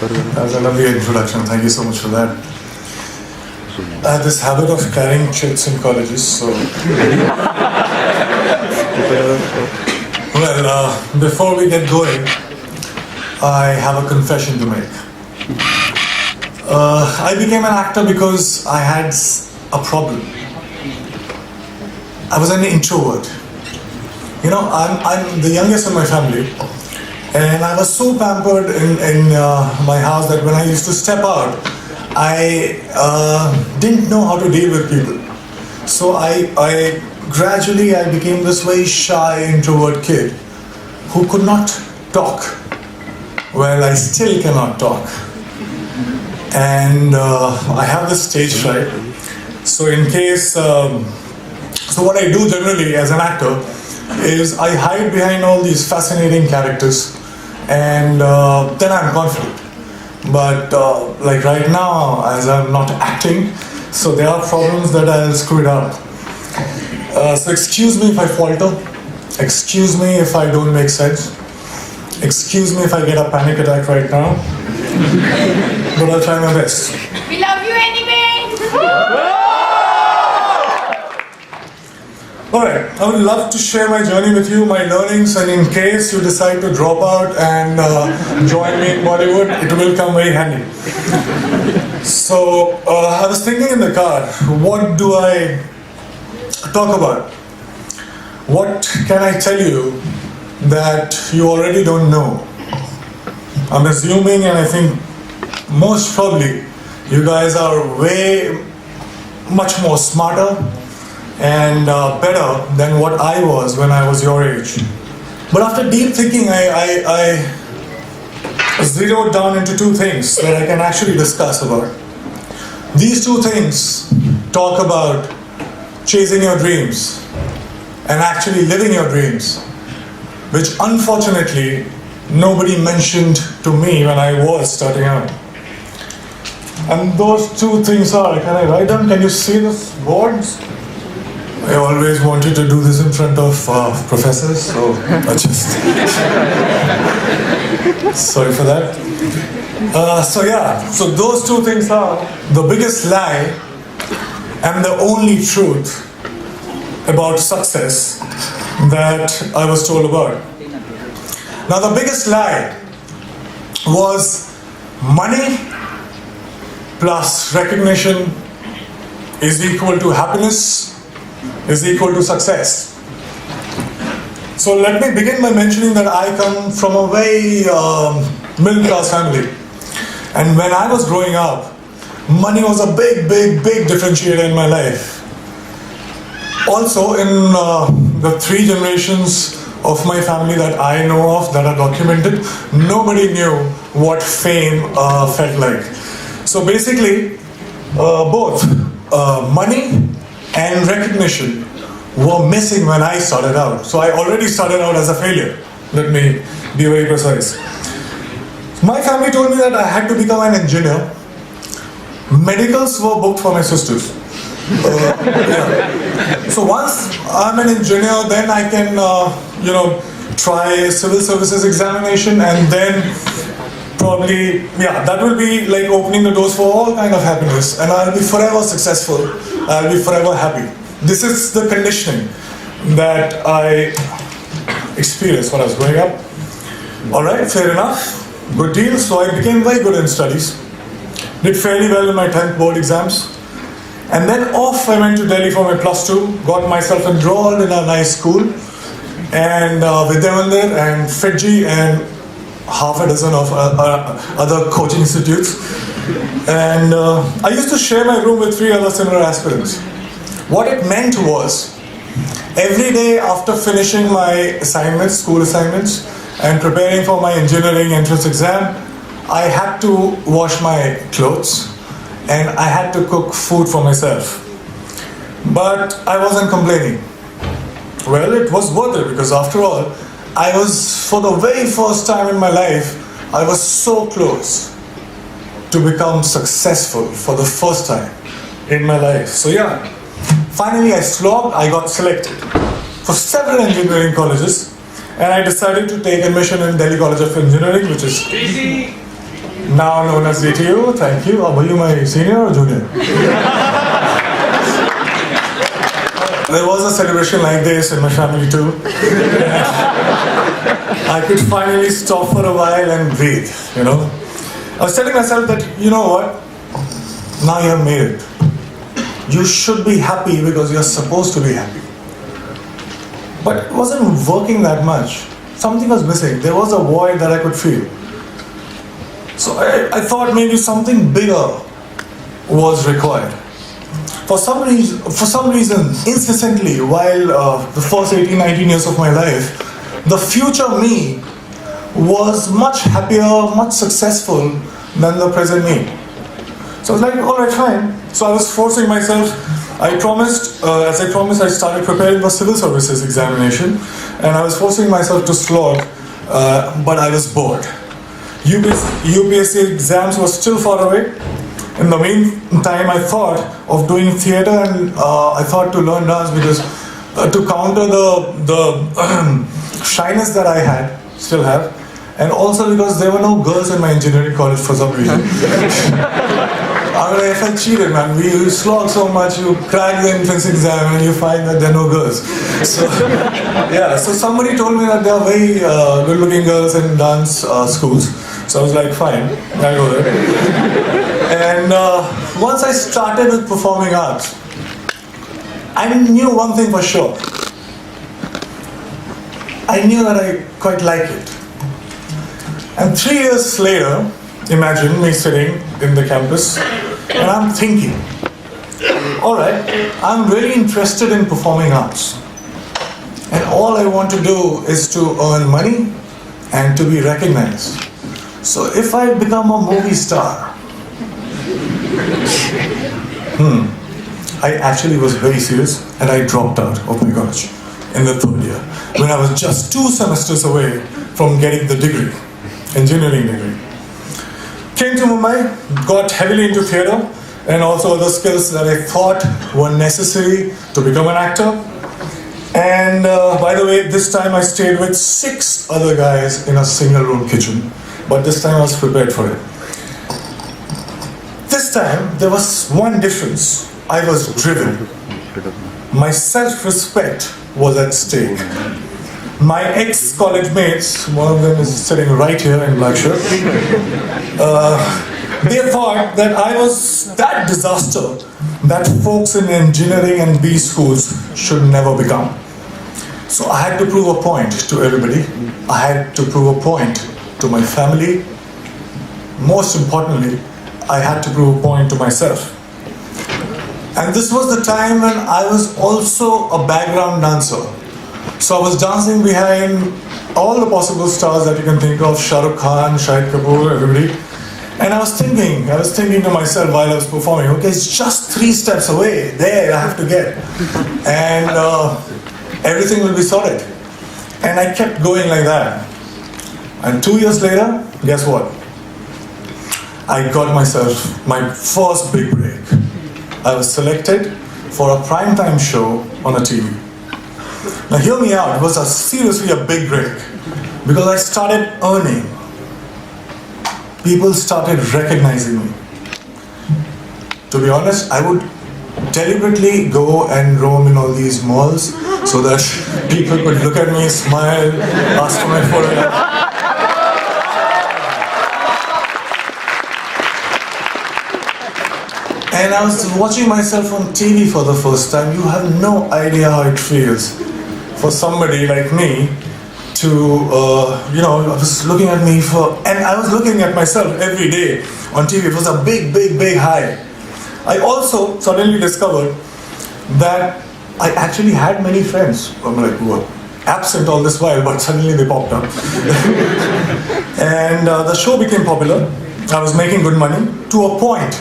That was a lovely introduction. Thank you so much for that. I have this habit of carrying chits in colleges, so. Well, before we get going, I have a confession to make. I became an actor because I had a problem. I was an introvert. You know, I'm the youngest in my family, and I was so pampered in my house that when I used to step out, I didn't know how to deal with people. So I gradually became this very shy introvert kid who could not talk. Well, I still cannot talk. And I have this stage fright. So in case, so what I do generally as an actor is I hide behind all these fascinating characters, and then I'm confident. But like right now, as I'm not acting, so there are problems that I'll screw it up. So excuse me if I falter, excuse me if I don't make sense, excuse me if I get a panic attack right now, but I'll try my best. We love you anyway! Alright, I would love to share my journey with you, my learnings, and in case you decide to drop out and join me in Bollywood, it will come very handy. So, I was thinking in the car, what do I talk about? What can I tell you that you already don't know? I'm assuming, and I think most probably, you guys are way much more smarter and better than what I was when I was your age. But after deep thinking, I zeroed down into two things that I can actually discuss about. These two things talk about chasing your dreams and actually living your dreams, which unfortunately nobody mentioned to me when I was starting out. And those two things are, can I write down? Can you see the boards? I always wanted to do this in front of professors, so I just sorry for that. So those two things are the biggest lie and the only truth about success that I was told about. Now the biggest lie was money plus recognition is equal to happiness is equal to success. So let me begin by mentioning that I come from a very middle class family, and when I was growing up, money was a big differentiator in my life. Also in the three generations of my family that I know of that are documented, nobody knew what fame felt like. So basically both money and recognition were missing when I started out. So I already started out as a failure. Let me be very precise. My family told me that I had to become an engineer. Medicals were booked for my sisters. So once I'm an engineer, then I can, try civil services examination, and then probably, that will be like opening the doors for all kind of happiness, and I'll be forever successful. I'll be forever happy. This is the conditioning that I experienced when I was growing up. Alright, fair enough. Good deal. So I became very good in studies. Did fairly well in my 10th board exams. And then off I went to Delhi for my +2. Got myself enrolled in a nice school. And Vidyamandir and Fiji and half a dozen of other coaching institutes. And I used to share my room with 3 other similar aspirants. What it meant was, every day after finishing my assignments, school assignments, and preparing for my engineering entrance exam, I had to wash my clothes and I had to cook food for myself. But I wasn't complaining. Well, it was worth it, because after all, I was, for the very first time in my life, I was so close to become successful for the first time in my life. So finally I slogged, I got selected for several engineering colleges, and I decided to take admission in Delhi College of Engineering, which is now known as DTU. Thank you. Were you my senior or junior? There was a celebration like this in my family too. I could finally stop for a while and breathe, you know. I was telling myself that, you know what, now you have made it. You should be happy because you're supposed to be happy. But it wasn't working that much. Something was missing. There was a void that I could feel. So I thought maybe something bigger was required. For some reason, incessantly, while the first 18, 19 years of my life, the future me was much happier, much successful than the present me. So I was like, all right, fine. So I was forcing myself. As I promised, I started preparing for civil services examination, and I was forcing myself to slog, but I was bored. UPSC exams were still far away. In the meantime, I thought of doing theatre, and I thought to learn dance because to counter the shyness that I still have, and also because there were no girls in my engineering college for some reason. I felt cheated, man. We slog so much, you crack the entrance exam and you find that there are no girls. So, yeah, so somebody told me that there are very good-looking girls in dance schools. So I was like, fine, I'll go there. And once I started with performing arts, I knew one thing for sure. I knew that I quite liked it. And 3 years later, imagine me sitting in the campus and I'm thinking, all right, I'm really interested in performing arts. And all I want to do is to earn money and to be recognized. So if I become a movie star, I actually was very serious and I dropped out of my college in the 3rd year when I was just 2 semesters away from getting the degree, engineering degree. Came to Mumbai, got heavily into theatre and also other skills that I thought were necessary to become an actor. And by the way, this time I stayed with 6 other guys in a single room kitchen, but this time I was prepared for it. This time there was one difference. I was driven. My self-respect was at stake. My ex-college mates, one of them is sitting right here in black shirt, they thought that I was that disaster that folks in engineering and B schools should never become. So I had to prove a point to everybody. I had to prove a point to my family. Most importantly, I had to prove a point to myself. And this was the time when I was also a background dancer. So I was dancing behind all the possible stars that you can think of, Shah Rukh Khan, Shahid Kapoor, everybody. And I was thinking to myself while I was performing, okay, it's just 3 steps away, there I have to get. And everything will be sorted. And I kept going like that. And 2 years later, guess what? I got myself my first big break. I was selected for a primetime show on a TV. Now hear me out, it was seriously a big break because I started earning. People started recognizing me. To be honest, I would deliberately go and roam in all these malls so that people could look at me, smile, ask for my photograph. And I was watching myself on TV for the first time. You have no idea how it feels for somebody like me to, I was looking at me and I was looking at myself every day on TV. It was a big, big, big high. I also suddenly discovered that I actually had many friends. I'm like, who were absent all this while, but suddenly they popped up. And the show became popular. I was making good money to a point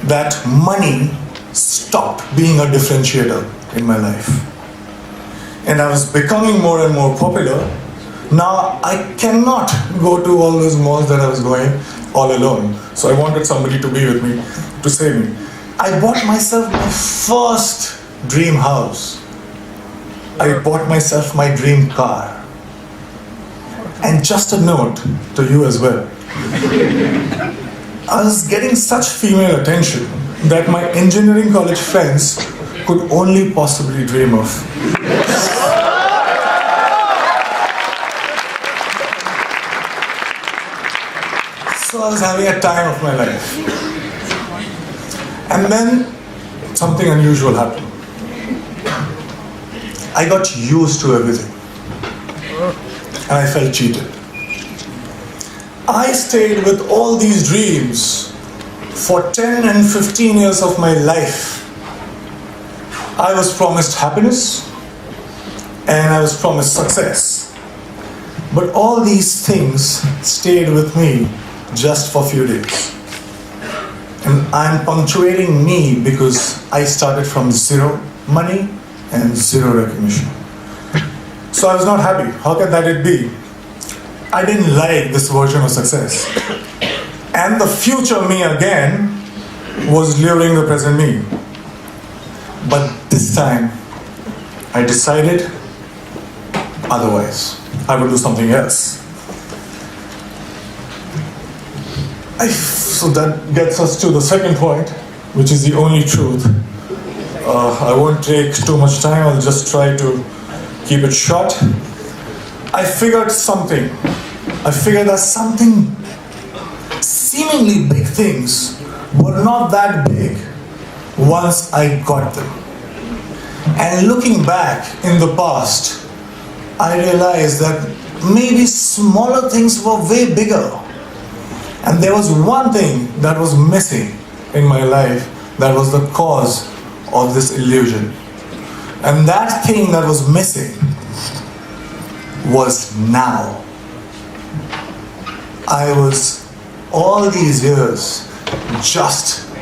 that money stopped being a differentiator in my life. And I was becoming more and more popular. Now I cannot go to all those malls that I was going all alone. So I wanted somebody to be with me, to save me. I bought myself my first dream house. I bought myself my dream car. And just a note to you as well. I was getting such female attention that my engineering college friends could only possibly dream of. So I was having a time of my life. And then something unusual happened. I got used to everything. And I felt cheated. I stayed with all these dreams for 10 and 15 years of my life. I was promised happiness and I was promised success. But all these things stayed with me just for a few days. And I'm punctuating me because I started from zero money and zero recognition. So I was not happy. How can that it be? I didn't like this version of success. And the future me again was luring the present me. But this time, I decided otherwise. I would do something else. So that gets us to the second point, which is the only truth. I won't take too much time, I'll just try to keep it short. I figured something. I figured that something, seemingly big things, were not that big once I got them. And looking back in the past, I realized that maybe smaller things were way bigger. And there was one thing that was missing in my life that was the cause of this illusion. And that thing that was missing was now. I was, all these years,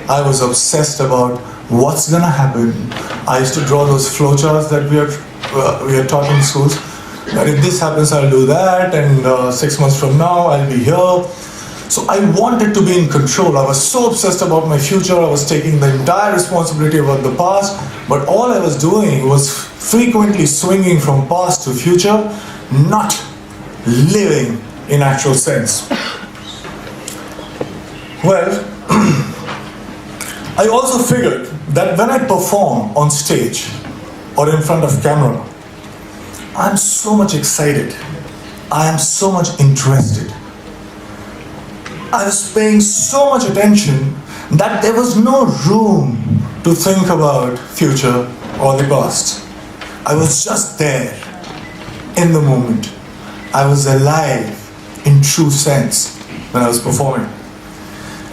I was obsessed about what's gonna happen. I used to draw those flowcharts that we are taught in schools. That if this happens, I'll do that, and 6 months from now, I'll be here. So I wanted to be in control. I was so obsessed about my future. I was taking the entire responsibility about the past. But all I was doing was frequently swinging from past to future, not living in actual sense. Well, I also figured that when I perform on stage or in front of camera, I'm so much excited. I am so much interested. I was paying so much attention that there was no room to think about future or the past. I was just there in the moment. I was alive in true sense when I was performing.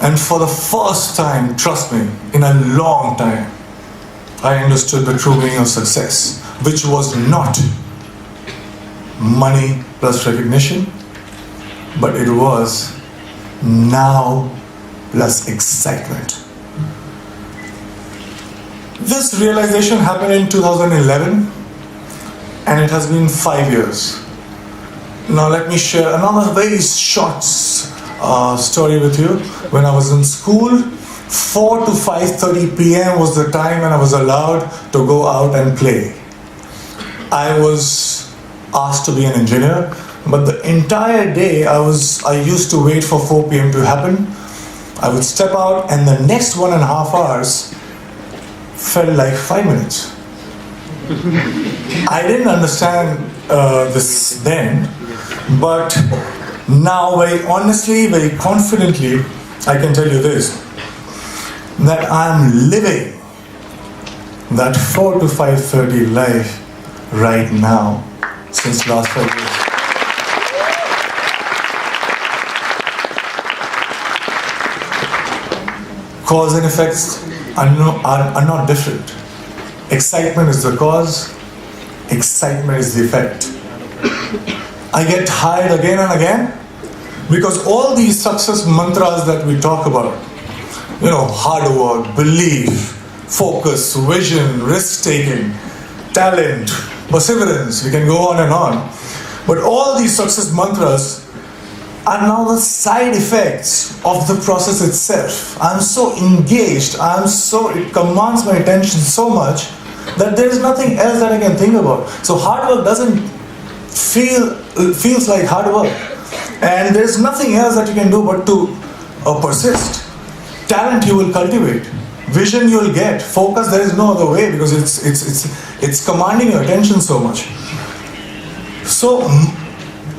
And for the first time, trust me, in a long time, I understood the true meaning of success, which was not money plus recognition, but it was now plus excitement. This realization happened in 2011, and it has been 5 years. Now let me share another very short story with you. When I was in school, 4 to 5:30 p.m. was the time when I was allowed to go out and play. I was asked to be an engineer, but the entire day I used to wait for 4 p.m. to happen. I would step out, and the next 1.5 hours felt like 5 minutes. I didn't understand this then, but now very honestly, very confidently, I can tell you this, that I'm living that 4 to 5:30 life right now since last 5 years. Cause and effects are not different. Excitement is the cause, excitement is the effect. I get tired again and again because all these success mantras that we talk about, hard work, belief, focus, vision, risk-taking, talent, perseverance, we can go on and on. But all these success mantras are now the side effects of the process itself. I'm so engaged, it commands my attention so much that there is nothing else that I can think about. So hard work feels like hard work. And there's nothing else that you can do but to persist. Talent you will cultivate. Vision you will get. Focus, there is no other way, because it's commanding your attention so much. So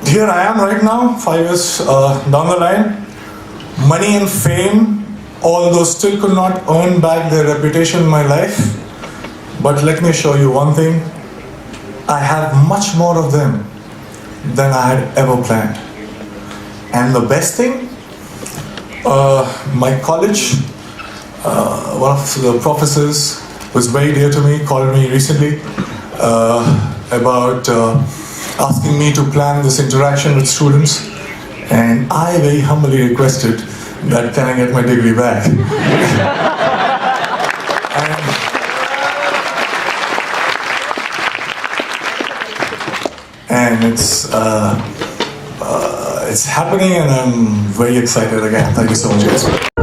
here I am right now, 5 years down the line. Money and fame, although still could not earn back their reputation in my life. But let me show you one thing. I have much more of them than I had ever planned. And the best thing, my college, one of the professors who is very dear to me called me recently about asking me to plan this interaction with students, and I very humbly requested that can I get my degree back. and it's happening, and I'm very excited again. Thank you so much, guys.